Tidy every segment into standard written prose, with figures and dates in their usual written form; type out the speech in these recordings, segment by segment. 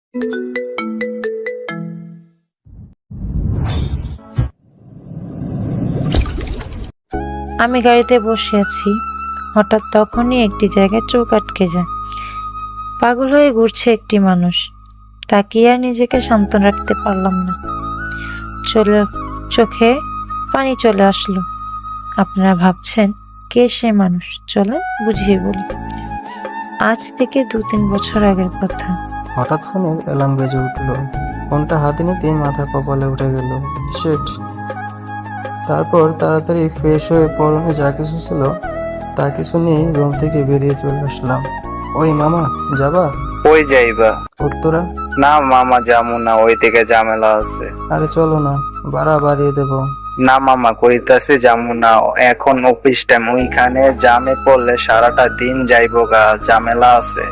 আমি গাড়িতে বসে আছি, হঠাৎ তখনই একটি জায়গায় চোখ আটকে যায়। পাগল হয়ে ঘুরছে একটি মানুষ, তাকিয়ে আর নিজেকে শান্ত রাখতে পারলাম না। চোখে পানি চলে আসলো। আপনারা ভাবছেন কে সে মানুষ? চলেন বুঝিয়ে বলি। আজ থেকে 2-3 বছর আগের কথা। হঠাৎ ফোনের অ্যালার্ম বেজে উঠলো। ফোনটা হাতে নিতেই মাথা কপালে উঠে গেল। শিট। তারপর তাড়াতাড়ি ফ্রেশ হয়ে পরনে যা কিছু ছিল তা কিছু নিয়েই রুম থেকে বেরিয়ে চলে আসলাম। ওই মামা, যাবা? ওই যাইবা? উত্তরা। না মামা, যামু না, ওই থেকে ঝামেলা আছে। আরে চলো না, ভাড়া বাড়িয়ে দেবো। না মামা, কইতাছে যামু না, এখন অফিস টাইম, ওইখানে জামে পড়লে সারাটা দিন যাইবো গা, ঝামেলা আছে।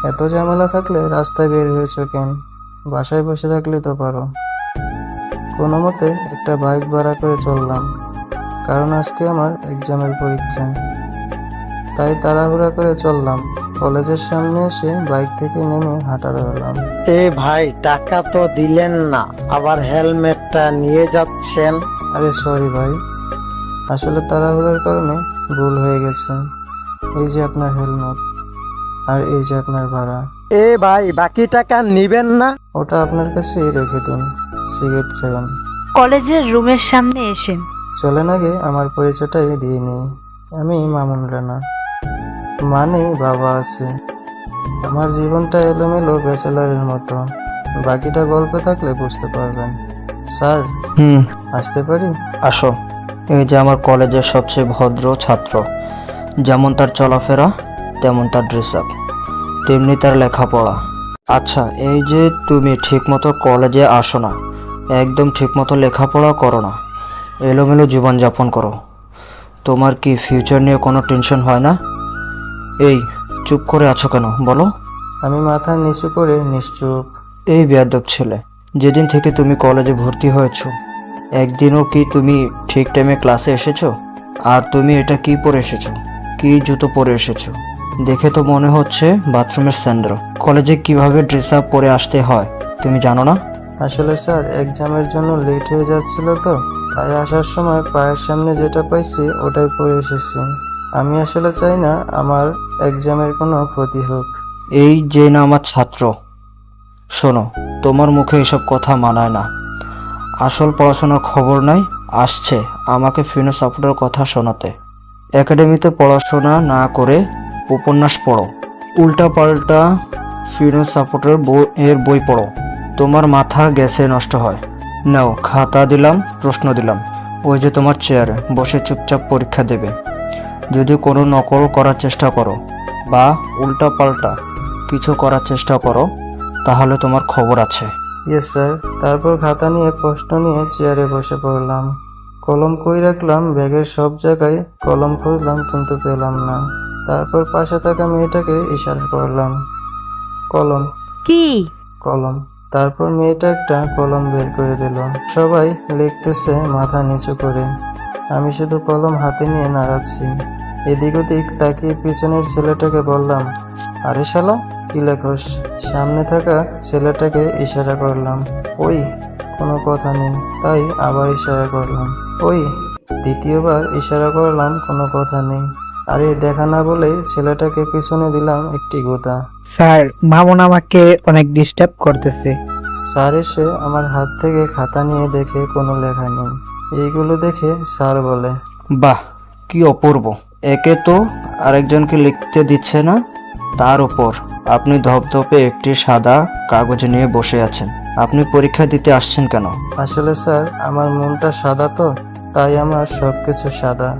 এত ঝামেলা থাকলে রাস্তায় বের হয়েছো কেন? বাসায় বসে থাকলে তো পারো। কোনো মতে একটা বাইক ভাড়া করে চললাম, কারণ আজকে আমার এক্সামের পরীক্ষা। তাই তাড়াহুড়া করে চললাম। কলেজের সামনে এসে বাইক থেকে নেমে হাঁটা ধরলাম। এ ভাই, টাকা তো দিলেন না, আবার হেলমেটটা নিয়ে যাচ্ছেন। আরে সরি ভাই, আসলে তাড়াহুড়ার কারণে ভুল হয়ে গেছে। এই যে আপনার হেলমেট, আর এই যে আপনার ভাড়া। এ ভাই, বাকি টাকা নিবেন না? ওটা আপনার কাছেই রেখে দিন, সিগারেট খাইন। কলেজের রুমের সামনে এসে চলেন আগে আমার পরিচয়টাই দিয়ে নিই। আমি মামুন রানা, মানে বাবা আছে। আমার জীবনটা এলোমেলো ব্যাচেলারের মতো, বাকিটা গল্পে থাকলে বুঝতে পারবেন। স্যার, আসতে পারি? আসো। এই যে আমার কলেজের সবচেয়ে ভদ্র ছাত্র, যেমন তার চলাফেরা তেমন তার ড্রেস আপ, তেমনি তার লেখাপড়া। আচ্ছা, এই যে তুমি ঠিকমতো কলেজে আসো না, একদম ঠিকমতো লেখাপড়া করো না, এলোমেলো জীবনযাপন করো, তোমার কি ফিউচার নিয়ে কোনো টেনশন হয় না? এই চুপ করে আছো কেন বলো? আমি মাথা নিচু করে নিশ্চুপ। এই বেয়াদব ছেলে, যেদিন থেকে তুমি কলেজে ভর্তি হয়েছো একদিনও কি তুমি ঠিক টাইমে ক্লাসে এসেছো? আর তুমি এটা কি পরে এসেছো? কি জুতো পরে এসেছো? দেখে তো মনে হচ্ছে বাথরুমের স্যান্ডেল। কলেজে কিভাবে ড্রেস আপ পরে আসতে হয় তুমি জানো না? আসলে স্যার, এক্সামের জন্য লেট হয়ে যাচ্ছিল তো, তাই আসার সময় পায়ের সামনে যেটা পাইছি ওটাই পরে এসেছি। আমি আসলে চাই না আমার এক্সামের কোনো ক্ষতি হোক। এই যে না আমার ছাত্র, শোনো, তোমার মুখে এসব কথা মানায় না। আসল পড়াশোনার খবর নাই, আসছে আমাকে ফিনো সাপোর্টের কথা শোনাতে। একাডেমিতে পড়াশোনা না করে উপন্যাস পড়ো, উল্টা পাল্টা ফিনো সাপোর্টের বই পড়ো, তোমার মাথা গ্যাসে নষ্ট হয়। নাও, খাতা দিলাম, প্রশ্ন দিলাম, ওই যে তোমার চেয়ারে বসে চুপচাপ পরীক্ষা দেবে। যদি কোনো নকল করার চেষ্টা করো বা উল্টা পাল্টা কিছু করার চেষ্টা করো তাহলে তোমার খবর আছে। Yes sir. তারপর খাতা নিয়ে প্রশ্ন নিয়ে চেয়ারে বসে পড়লাম। কলম কই রাখলাম, ব্যাগের সব জায়গায় কলম খুঁজলাম কিন্তু পেলাম না। তারপর পাশে থাকা মেয়েটাকে ইশারা করলাম, কলম কি? কলম। তারপর মেয়েটা একটা কলম বের করে দিল। সবাই লিখতেছে মাথা নিচু করে, আমি শুধু কলম হাতে নিয়ে নাড়াচ্ছি। এদিক ওদিক তাকিয়ে পিছনের ছেলেটাকে বললাম, আরে শালা, কি লেখস? সামনে থাকা ছেলেটাকে ইশারা করলাম, ওই। কোনো কথা নেই, তাই আবার ইশারা করলাম, ওই। দ্বিতীয়বার ইশারা করলাম, কোনো কথা নেই। আরে দেখা না বলেই ছেলেটাকে পিছনে দিলাম একটি গোতা। স্যার, মামুন আমাকে অনেক ডিস্টার্ব করতেছে। স্যার এসে আমার হাত থেকে খাতা নিয়ে দেখে কোনো লেখা নেই। এইগুলো দেখে স্যার বলে, বাহ, কি অপূর্ব! একে তো আরেকজনকে লিখতে দিচ্ছে না, তার উপর আপনি ধপধপে একটি সাদা কাগজ নিয়ে বসে আছেন। আপনি পরীক্ষা দিতে আসছেন কেন? আসলে স্যার, আমার মনটা সাদা তো, তাই আমার সবকিছু সাদা।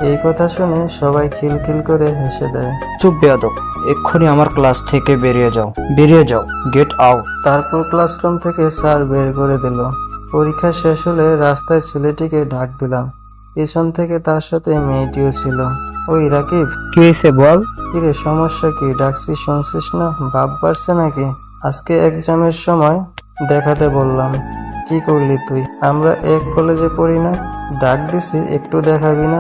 এই কথা শুনে সবাই খিলখিল করে হেসে দেয়। চুপ বেয়াদব, এক্ষুনি আমার ক্লাস থেকে বেরিয়ে যাও, বেরিয়ে যাও, গেট আউট। তারপর ক্লাসরুম থেকে স্যার বের করে দিল। পরীক্ষা শেষ হলে রাস্তায় ছেলেটিকে ডাক দিলাম। পিছন থেকে তার সাথে মেয়েটিও ছিল। ওই রাকিব, কি হয়েছে বল? কিরে সমস্যা কি? ডাকছি শুনছিস না? ভাব বাড়ছে নাকি? আজকে এক্সামের সময় দেখাতে বললাম, কি করলি তুই? আমরা এক কলেজে পড়ি না? ডাক দিছি, একটু দেখাবি না?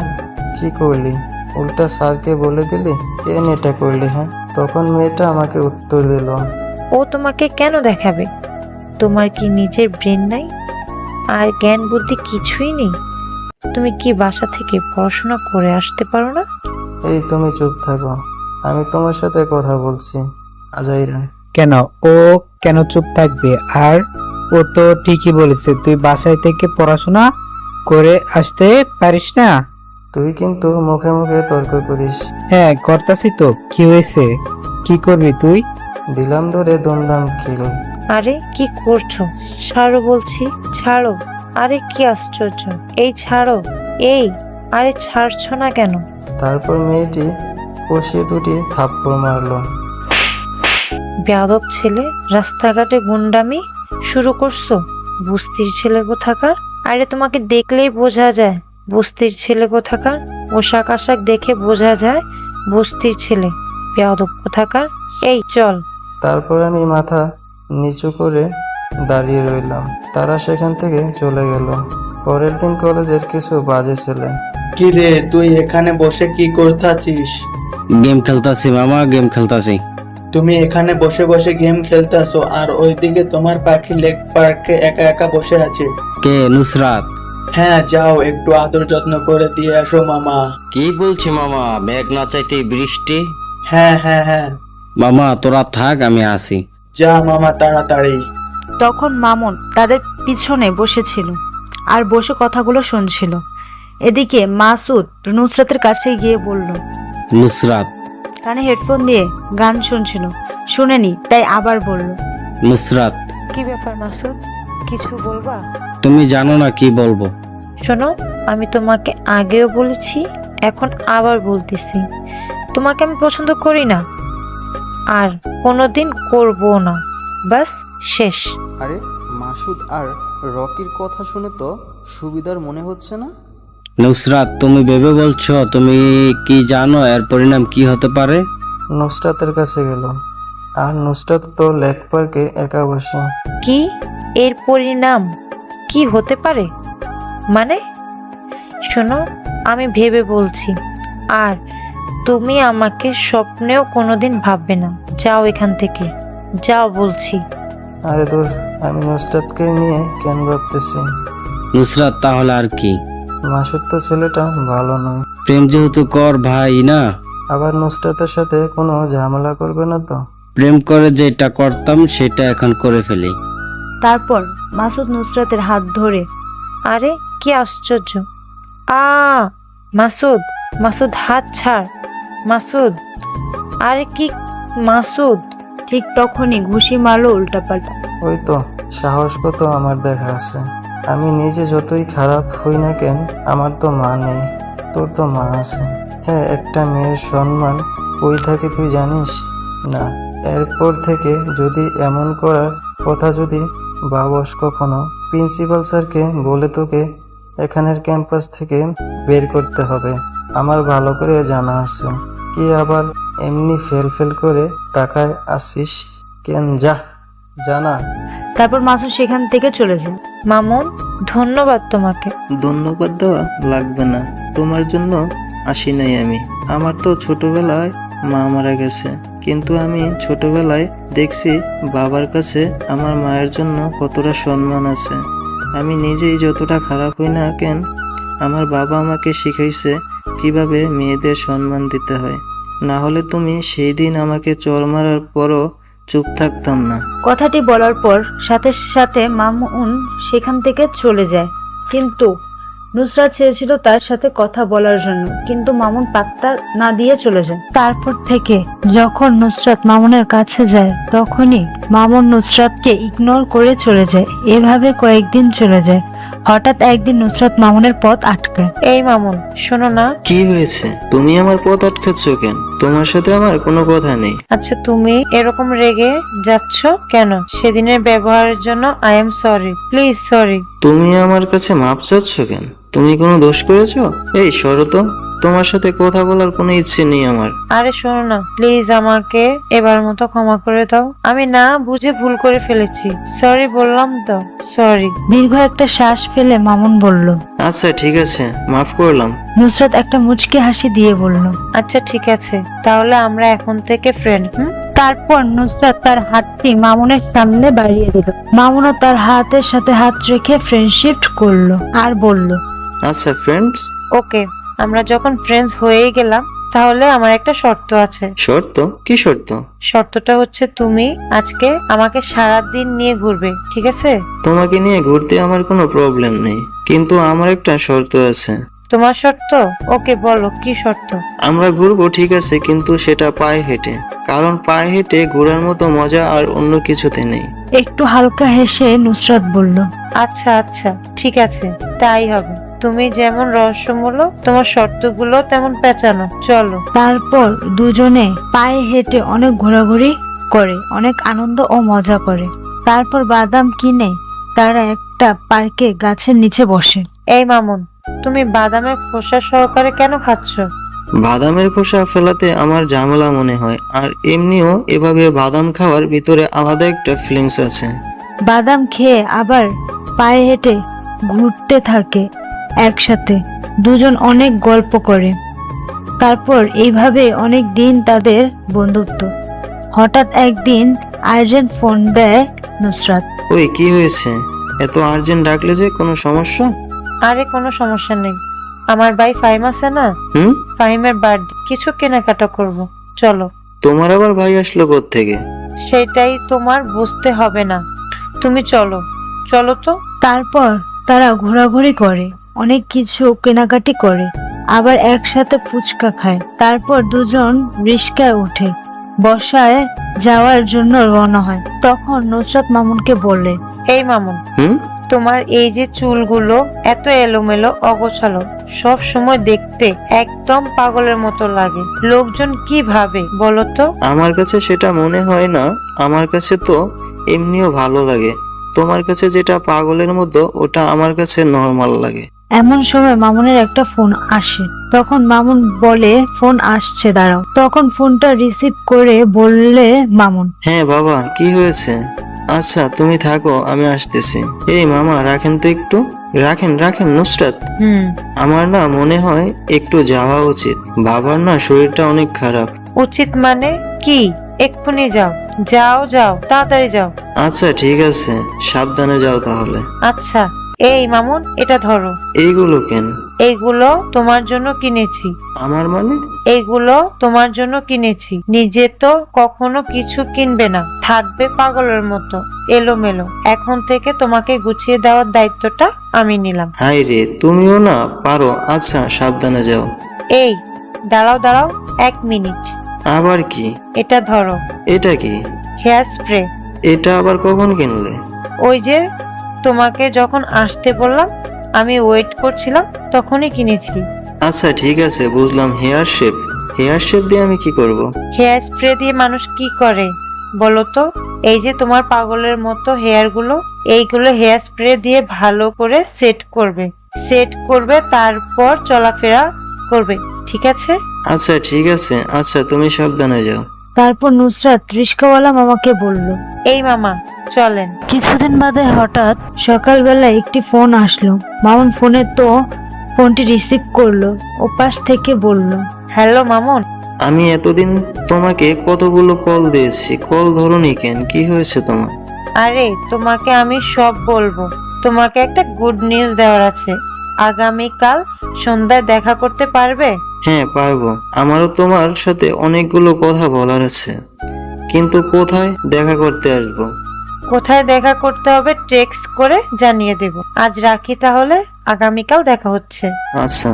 কি করলি? উল্টা স্যারকে বলে দিলি? কেন এটা করলি? হ্যাঁ, তখন মেয়েটা আমাকে উত্তর দিল, ও তোমাকে কেন দেখাবে? তোমার কি নিজের ব্রেন নাই আর জ্ঞান বুদ্ধি কিছুই নেই? তুমি কি বাসা থেকে পড়াশোনা করে আসতে পারো না? এই তুমি চুপ থাকো, আমি তোমার সাথে কথা বলছি। আজাইরা, কেন ও কেন চুপ থাকবে? আর ও তো ঠিকই বলেছে, তুই বাসায় থেকে পড়াশোনা করে আসতে পারিস না। তুই কিন্তু মুখে মুখে তর্ক করিস। হ্যাঁ করতাছি তো, কি হয়েছে? কি করবি তুই? দিলাম ধরে দুমদাম কিল। আরে কি করছো? ছাড়ো বলছি, ছাড়ো। আরে কি আশ্চর্য, এই ছাড়ো, এই। আরে ছাড়ছো না কেন? তারপর মেয়েটি কষিয়ে দুটি থাপ্পড় মারলো। বেয়াদব ছেলে, রাস্তাঘাটে গুন্ডামি শুরু করছো? বস্তির ছেলে কোথাকার। আরে তোমাকে দেখলেই বোঝা যায় বস্তির ছেলে কোথাকার। পোশাক আশাক দেখে বোঝা যায় বস্তির ছেলে। বেয়াদব কোথাকার। এই চল। তারপর আমি মাথা নিচু করে দাঁড়িয়ে রইলাম। তারা সেখান থেকে চলে গেল। পরের দিন কলেজের কিছু বাজে ছেলে। কি রে, তুই এখানে বসে কি করতাছিস? গেম খেলতাছি মামা, গেম খেলতাছি। তুমি এখানে বসে বসে গেম খেলতাছো আর ওইদিকে তোমার পাখি লেক পার্কে একা একা বসে আছে। কে? নুসরাত? হ্যাঁ, যাও একটু আদর যত্ন করে দিয়ে আসো মামা। কি বলছি মামা, মেঘ না চাইতে বৃষ্টি। হ্যাঁ হ্যাঁ হ্যাঁ, মামা তোরা থাক, আমি আসি। যা মামা তাড়াতাড়ি। তখন মামুন তাদের পিছনে বসেছিল আর বসে কথাগুলো শুনছিল। এদিকে মাসুদ নুসরাতের কাছে গিয়ে বলল, নুসরাত। কানে হেডফোন দিয়ে গান শুনছিল, শুনেনি তাই আবার বলল, নুসরাত, কি ব্যাপার মাসুদ, কিছু বলবা? তুমি জানো না কি বলবো। শোনো, আমি তোমাকে আগেও বলেছি, এখন আবার বলতেছি, তোমাকে আমি পছন্দ করি না আর কোনোদিন করবো না। বাস, শেষ। আরে মাসুদ আর রকির কথা শুনে তো সুবিধার মনে হচ্ছে না। নুসরাত, তুমি ভেবে বলছো? তুমি কি জানো এর পরিণাম কি হতে পারে? নুসরাতের কাছে গেল। আর নুসরাত তো লেক পার্কে একা বসে। কি? এর পরিণাম কি হতে পারে মানে? শোনো, আমি ভেবে বলছি, আর তুমি আমাকে স্বপ্নেও কোনোদিন ভাববে না। যাও এখান থেকে, যাও বলছি। আরে দূর, আমি নুসরাতকে নিয়ে কেন ভাবতেছি? নুসরাত, তাহলে আর কি? মাসুদ তো ছেলেটা ভালো নয়। প্রেম যেহেতু কর ভাই না, আবার নুসরাতের সাথে কোনো ঝামেলা করবে না তো? প্রেম করে যেটা করতাম সেটা এখন করে ফেলি। তারপর মাসুদ নুসরাতের হাত ধরে, আরে কি আশ্চর্য! আ মাসুদ, মাসুদ হাত ছাড় মাসুদ। আরে কি মাসুদ! ঠিক তখনই ঘুষি মারলো উল্টাপাল্টা। ওই তো, সাহস কত আমার দেখা আছে। আমি নিজে যতই খারাপ হই না কেন, আমার তো মা নেই, তোর তো মা আছে। হ্যাঁ, একটা মেয়ের সম্মান কই থাকে তুই জানিস না? এরপর থেকে যদি এমন করার কথা যদি ভাবস কখনো, প্রিন্সিপাল স্যারকে বলে তোকে এখানের ক্যাম্পাস থেকে বের করতে হবে। আমার ভালো করে জানা আছে। কি আবার এমনি ফেল করে তাকায় আসিস কেন? যা জানা। তারপর মাসুদ সেখান থেকে চলে যায়। মামুন, ধন্যবাদ তোমাকে। ধন্যবাদ দেওয়া লাগবে না, তোমার জন্য আসি নাই আমি। আমার তো ছোটবেলায় মা মারা গেছে, কিন্তু আমি ছোটবেলায় দেখছি বাবার কাছে আমার মায়ের জন্য কতটা সম্মান আছে। আমি নিজেই যতটা খারাপ হই না কেন, আমার বাবা আমাকে শিখাইছে কিভাবে মেয়েদের সম্মান দিতে হয়। না হলে তুমি সেই দিন আমাকে চড় মারার পরও চুপ থাকতাম না। কথাটি বলার পর সাথে সাথে মামুন সেখান থেকে চলে যায়। কিন্তু নুসরাত চেয়েছিল তার সাথে কথা বলার জন্য, কিন্তু মামুন পাত্তা না দিয়ে চলে যায়। তারপর থেকে যখন নুসরাত মামুনের কাছে যায়, তখনই মামুন নুসরাতকে ইগনোর করে চলে যায়। এভাবে কয়েকদিন চলে যায়। হঠাৎ একদিন নুসরাত মামুনের পথ আটকায়। এই মামুন, শোনো না। কি হয়েছে? তুমি আমার পথ আটকাচ্ছ কেন? তোমার সাথে আমার কোনো কথা নেই। আচ্ছা, তুমি এরকম রেগে যাচ্ছ কেন? সেদিনের ব্যবহারের জন্য I am sorry, please sorry. তুমি আমার কাছে মাপ চাচ্ছ কেন? তুমি কোনো দোষ করেছো? এই সরো তো, তোমার সাথে কথা বলার কোনো ইচ্ছে নেই আমার। আরে শোনো না, প্লিজ আমাকে এবার মতো ক্ষমা করে দাও। আমি না বুঝে ভুল করে ফেলেছি, সরি বললাম তো, সরি। দীর্ঘ একটা শ্বাস ফেলে মামুন বলল, আচ্ছা ঠিক আছে, মাফ করলাম। নুসরাত একটা মুচকি হাসি দিয়ে বলল, আচ্ছা ঠিক আছে, তাহলে আমরা এখন থেকে ফ্রেন্ড। তারপর নুসরাত তার হাতটি মামুনের সামনে বাড়িয়ে দিল। মামুনও তার হাতের সাথে হাত রেখে ফ্রেন্ডশিপ করলো আর বলল, আচ্ছা ফ্রেন্ডস। ওকে, আমরা যখন ফ্রেন্ডস হয়েই গেলাম, তাহলে আমার একটা শর্ত আছে। শর্ত? কি শর্ত? শর্তটা হচ্ছে তুমি আজকে আমাকে সারাদিন নিয়ে ঘুরবে, ঠিক আছে? তোমাকে নিয়ে ঘুরতে আমার কোনো প্রবলেম নেই, কিন্তু আমার একটা শর্ত আছে। তোমার শর্ত? ওকে, বলো কি শর্ত? আমরা ঘুরবো ঠিক আছে, কিন্তু সেটা পায়ে হেঁটে, কারণ পায়ে হেঁটে ঘোরার মতো মজা আর অন্য কিছুতে নেই। একটু হালকা হেসে নুসরাত বলল, আচ্ছা আচ্ছা, ঠিক আছে, তাই হবে। তুমি যেমন রহস্যমূলক, তোমার শর্তগুলো তেমন পেঁচানো। চলো। তারপর দুজনে পায়ে হেঁটে অনেক ঘোরাঘুরি করে, অনেক আনন্দ ও মজা করে। তারপর বাদাম কিনে তারা একটা পার্কে গাছের নিচে বসে। এই মামুন, তুমি বাদামের খোসা সহকারে কেন খাচ্ছ? বাদামের খোসা ফেলাতে আমার ঝামেলা মনে হয়, আর এমনিও এভাবে বাদাম খাওয়ার ভিতরে আলাদা একটা ফিলিংস আছে। বাদাম খেয়ে আবার পায়ে হেঁটে ঘুরতে থাকে একসাথে। দুজন অনেক গল্প করে। তারপর এইভাবে অনেক দিন তাদের বন্ধুত্ব। হঠাৎ একদিন আর্জেন্ট ফোন দেয় নুসরাত। ওই কি হয়েছে? এত আর্জেন্ট ডাকলে যে, কোনো সমস্যা? আরে কোনো সমস্যা নেই, আমার ভাই ফাহিম আছে না, ফাহিমের বার্থডে, কিছু কেনাকাটা করব। চলো। তোমার আবার ভাই আসলো কোত্থেকে? সেটাই তোমার বুঝতে হবে না, তুমি চলো। চলো তো। তারপর তারা ঘোরাঘুরি করে, অনেক কিছু কেনাকাটি করে, আবার একসাথে ফুচকা খায়। তারপর দুজন রিস্কায় উঠে বসায় যাওয়ার জন্য রওনা হয়। তখন নুসরাত মামুনকে বলে, এই মামুন, তোমার এই যে চুলগুলো এত এলোমেলো অগোছালো, সব সময় দেখতে একদম পাগলের মতো লাগে। লোকজন কি ভাবে বলো তো? আমার কাছে সেটা মনে হয় না, আমার কাছে তো এমনিও ভালো লাগে। তোমার কাছে যেটা পাগলের মতো, ওটা আমার কাছে নর্মাল লাগে। এমন সময় মামুনের একটা ফোন আসে। তখন মামুন বলে, ফোন আসছে, দাঁড়াও। তখন ফোনটা রিসিভ করে বললে মামুন, হ্যাঁ বাবা, কি হয়েছে? আচ্ছা তুমি থাকো, আমি আসতেছি। এই মামা, রাখেন তো একটু। রাখেন রাখেন নুসরাত, আমার না মনে হয় একটু যাওয়া উচিত। বাবার না শরীরটা অনেক খারাপ। উচিত মানে কি? এক্ষুনি যাও, যাও যাও, তাড়াতাড়ি যাও। আচ্ছা ঠিক আছে, সাবধানে যাও তাহলে। আচ্ছা। এই মামুন, এটা ধরো। এইগুলো কেন? এইগুলো তোমার জন্য কিনেছি। আমার মানে? এইগুলো তোমার জন্য কিনেছি। নিজে তো কখনো কিছু কিনবে না, থাকবে পাগলের মতো এলোমেলো। এখন থেকে তোমাকে গুছিয়ে দেওয়ার দায়িত্বটা আমি নিলাম। হাই রে, তুমিও না পারো। আচ্ছা সাবধানে যাও। এই দাঁড়াও দাঁড়াও, 1 মিনিট। আবার কি? এটা ধরো। এটা কি? Hair spray. এটা আবার কখন কিনলে? ওই যে তোমাকে যখন আসতে বললাম, আমি ওয়েট করছিলাম, তখনই কিনেছি। আচ্ছা ঠিক আছে, বুঝলাম। Hair shape? হেয়ার শেপ দিয়ে আমি কি করব? হেয়ার স্প্রে দিয়ে মানুষ কি করে বলো তো? এই যে তোমার পাগলের মতো হেয়ার গুলো, এইগুলো হেয়ার স্প্রে দিয়ে ভালো করে সেট করবে, তারপর চলাফেরা করবে, ঠিক আছে? আচ্ছা ঠিক আছে, আচ্ছা তুমি সাবধানে যাও। তারপর নুসরাত রিস্কাওয়ালা মামাকে বলল, এই মামা চলেন। কিছুদিন বাদে হঠাৎ সকালবেলা একটি ফোন আসলো। মামুন ফোনটি রিসিভ করলো। ওপাশ থেকে বলল, হ্যালো মামুন। আমি এতদিন তোমাকে কতগুলো কল দিয়েছি, কল ধরনি কেন? কি হয়েছে তোমার? আরে তোমাকে আমি সব বলবো। তোমাকে একটা গুড নিউজ দেওয়ার আছে। আগামীকাল সন্ধ্যায় দেখা করতে পারবে? হ্যাঁ পারবো। আমারও তোমার সাথে অনেকগুলো কথা বলার আছে, কিন্তু কোথায় দেখা করতে আসবো? কোথায় দেখা করতে হবে টেক্সট করে জানিয়ে দেব। আজ রাখি তাহলে, আগামীকাল দেখা হচ্ছে। আচ্ছা।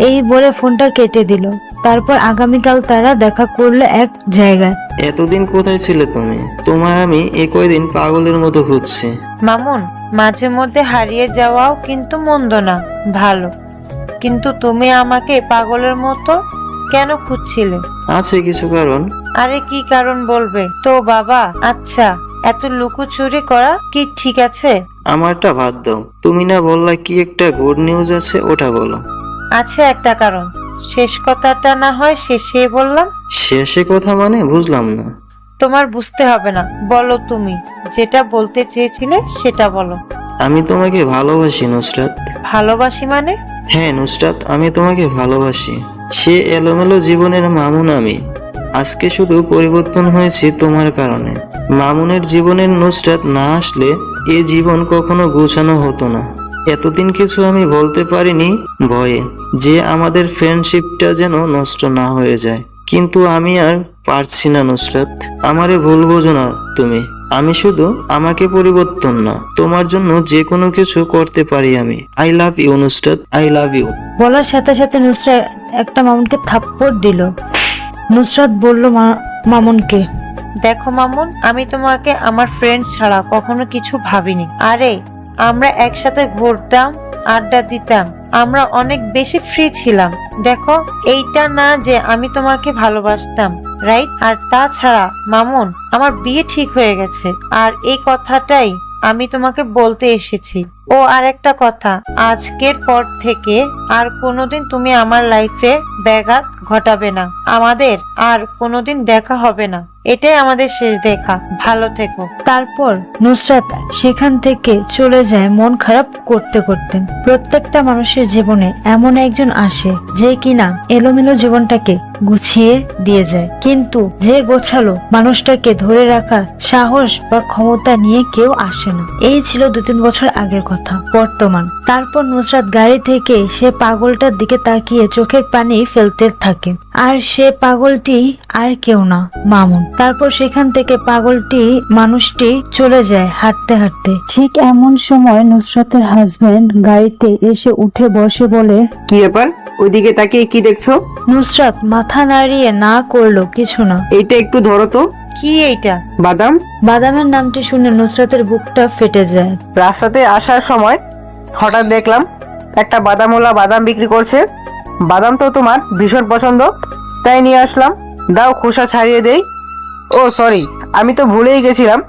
এই বলে ফোনটা কেটে দিল। তারপর আগামীকাল তারা দেখা করলো এক জায়গায়। এতদিন কোথায় ছিলে তুমি? তোমায় আমি এই কয়দিন পাগলের মতো খুঁজছি। মামুন, মাঝে মধ্যে হারিয়ে যাওয়াও কিন্তু মন্দ না, ভালো। কিন্তু তুমি আমাকে পাগলের মতো কেন খুঁজছিলে? আছে কিছু কারণ। আরে কি কারণ বলবে তো বাবা? আচ্ছা, এত লুকোচুরি করা কি ঠিক আছে? আমারটা বাদ দাও, তুমি না বললা কি একটা গুড নিউজ আছে, ওটা বলো। আছে একটা কারণ, শেষ কথাটা না হয় শেষে বললাম। শেষে কথা মানে? বুঝলাম না। তোমার বুঝতে হবে না, বলো, তুমি যেটা বলতে চেয়েছিলে সেটা বলো। আমি তোমাকে ভালোবাসি নুসরাত। ভালোবাসি মানে? হ্যাঁ নুসরাত, আমি তোমাকে ভালোবাসি। সে এলোমেলো জীবনের মামুন আমি, আজকে শুধু পরিবর্তন হয়েছে তোমার কারণে। মামুনের জীবনের নুসরাত না আসলে এ জীবন কখনো গোছানো হতো না। এতদিন কিছু আমি বলতে পারিনি ভয়ে, যে আমাদের ফ্রেন্ডশিপটা যেন নষ্ট না হয়ে যায়। কিন্তু আমি আর পারছি না নুসরাত, আমারে ভুল বোঝো না তুমি। আমি শুধু আমাকে পরিবর্তন না, তোমার জন্য যে কোনো কিছু করতে পারি আমি। I love you Nusrat, I love you. বলার সাথে সাথে নুসরাত একটা মামুনকে থাপ্পড় দিল। নুসরাত বলল মামুনকে, দেখো মামুন, আমি তোমাকে আমার ফ্রেন্ড ছাড়া কখনো কিছু ভাবিনি। আরে আমরা একসাথে ঘুরতাম, আড্ডা দিতাম, আমরা অনেক বেশি ফ্রি ছিলাম। দেখো, এইটা না যে আমি তোমাকে ভালোবাসতাম, রাইট? আর তাছাড়া মামুন, আমার বিয়ে ঠিক হয়ে গেছে, আর এই কথাটাই আমি তোমাকে বলতে এসেছি। ও আর একটা কথা, আজকের পর থেকে আর কোনোদিন তুমি আমার লাইফে ব্যাঘাত ঘটাবে না। আমাদের আর কোনোদিন দেখা হবে না, এটাই আমাদের শেষ দেখা। ভালো থেকো। তারপর নুসরাত সেখান থেকে চলে যায় মন খারাপ করতে করতে। প্রত্যেকটা মানুষের জীবনে এমন একজন আসে যে কিনা এলোমেলো জীবনটাকে গুছিয়ে দিয়ে যায়, কিন্তু যে গোছালো মানুষটাকে ধরে রাখার সাহস বা ক্ষমতা নিয়ে কেউ আসে না। এই ছিল 2-3 বছর আগের কথা। বর্তমান। তারপর নুসরাত গাড়ি থেকে সে পাগলটার দিকে তাকিয়ে চোখের পানি ফেলতে থাকে, আর সে পাগলটি আর কেউ না, মামুন। তারপর সেখান থেকে পাগলটি মানুষটি চলে যায় হাঁটতে হাঁটতে। ঠিক এমন সময় নুসরাতের হাজবেন্ড গাড়িতে এসে উঠে বসে বলে, কি ব্যাপার, ওইদিকে তাকিয়ে কি দেখছো? নুসরাত মাথা নাড়িয়ে না করলো কিছু না। এইটা একটু ধরো তো। কি এইটা? বাদাম। বাদামের নামটি শুনে নুসরাতের বুকটা ফেটে যায়। রাস্তাতে আসার সময় হঠাৎ দেখলাম একটা বাদামওয়ালা বাদাম বিক্রি করছে। বাদাম তো তোমার ভীষণ পছন্দ, তাই নিয়ে আসলাম। দাও খোসা ছাড়িয়ে দেই। ও সরি, আমি তো ভুলেই গেছিলাম,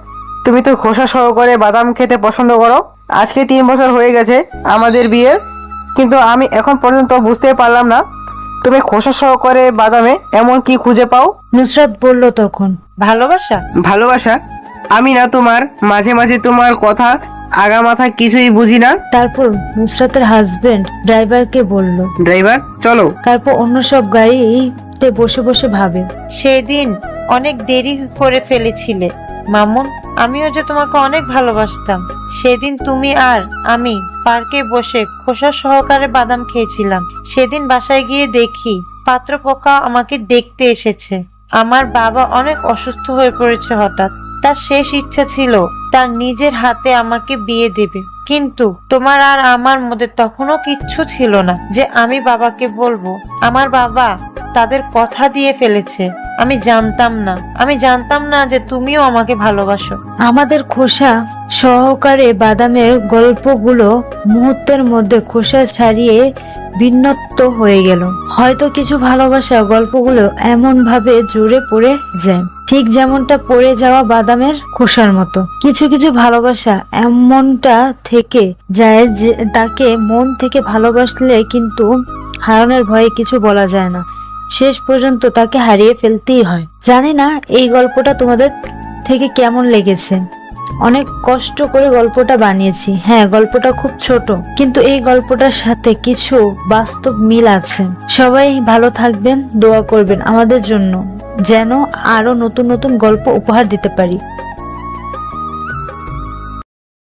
তুমি তো খোসা সহকারে বাদাম খেতে পছন্দ করো। আজকে 3 বছর হয়ে গেছে আমাদের বিয়ের, কিন্তু আমি এখন পর্যন্ত বুঝতে পারলাম না তুমি খোসা সহকারে বাদামে এমন কি খুঁজে পাও। নুসরাত বলল তখন, ভালোবাসা। ভালোবাসা? আমি না তোমার, মাঝে মাঝে তোমার কথা আগা মাথা কিছুই বুঝি না। তারপর নুসরাতের হাজবেন্ড ড্রাইভারকে বলল, ড্রাইভার চলো। তারপর অন্য সব গাড়িতে বসে বসে ভাবে, সেদিন অনেক দেরি করে ফেলেছিলে মামুন। আমিও যে তোমাকে অনেক ভালোবাসতাম। সেদিন তুমি আর আমি পার্কে বসে খোসা সহকারে বাদাম খেয়েছিলাম। সেদিন বাসায় গিয়ে দেখি পাত্রপক্ষ আমাকে দেখতে এসেছে। আমার বাবা অনেক অসুস্থ হয়ে পড়েছে হঠাৎ। তার শেষ ইচ্ছা ছিল তার নিজের হাতে আমাকে বিয়ে দেবে, কিন্তু তোমার আর আমার মধ্যে তখনও কিচ্ছু ছিল না যে আমি বাবাকে বলবো। আমার বাবা তাদের কথা দিয়ে ফেলেছে। আমি জানতাম না যে তুমিও আমাকে ভালোবাসো। আমাদের খোসা সহকারে বাদামের গল্পগুলো মুহূর্তের মধ্যে খোসা ছাড়িয়ে বিন্যস্ত হয়ে গেল। হয়তো কিছু ভালোবাসা গল্পগুলো এমন ভাবে জুড়ে পড়ে যায়, ঠিক যেমনটা পড়ে যাওয়া বাদামের খোসার মতো। কিছু কিছু ভালোবাসা এমনটা থেকে যায় যে তাকে মন থেকে ভালোবাসলে কিন্তু হারানোর ভয়ে কিছু বলা যায় না, শেষ পর্যন্ত তাকে হারিয়ে ফেলতেই হয়। জানি না এই গল্পটা তোমাদের থেকে কেমন লেগেছে। অনেক কষ্ট করে গল্পটা বানিয়েছি। হ্যাঁ, গল্পটা খুব ছোট, কিন্তু এই গল্পটার সাথে কিছু বাস্তব মিল আছে। সবাই ভালো থাকবেন, দোয়া করবেন আমাদের জন্য, যেন আরো নতুন নতুন গল্প উপহার দিতে পারি।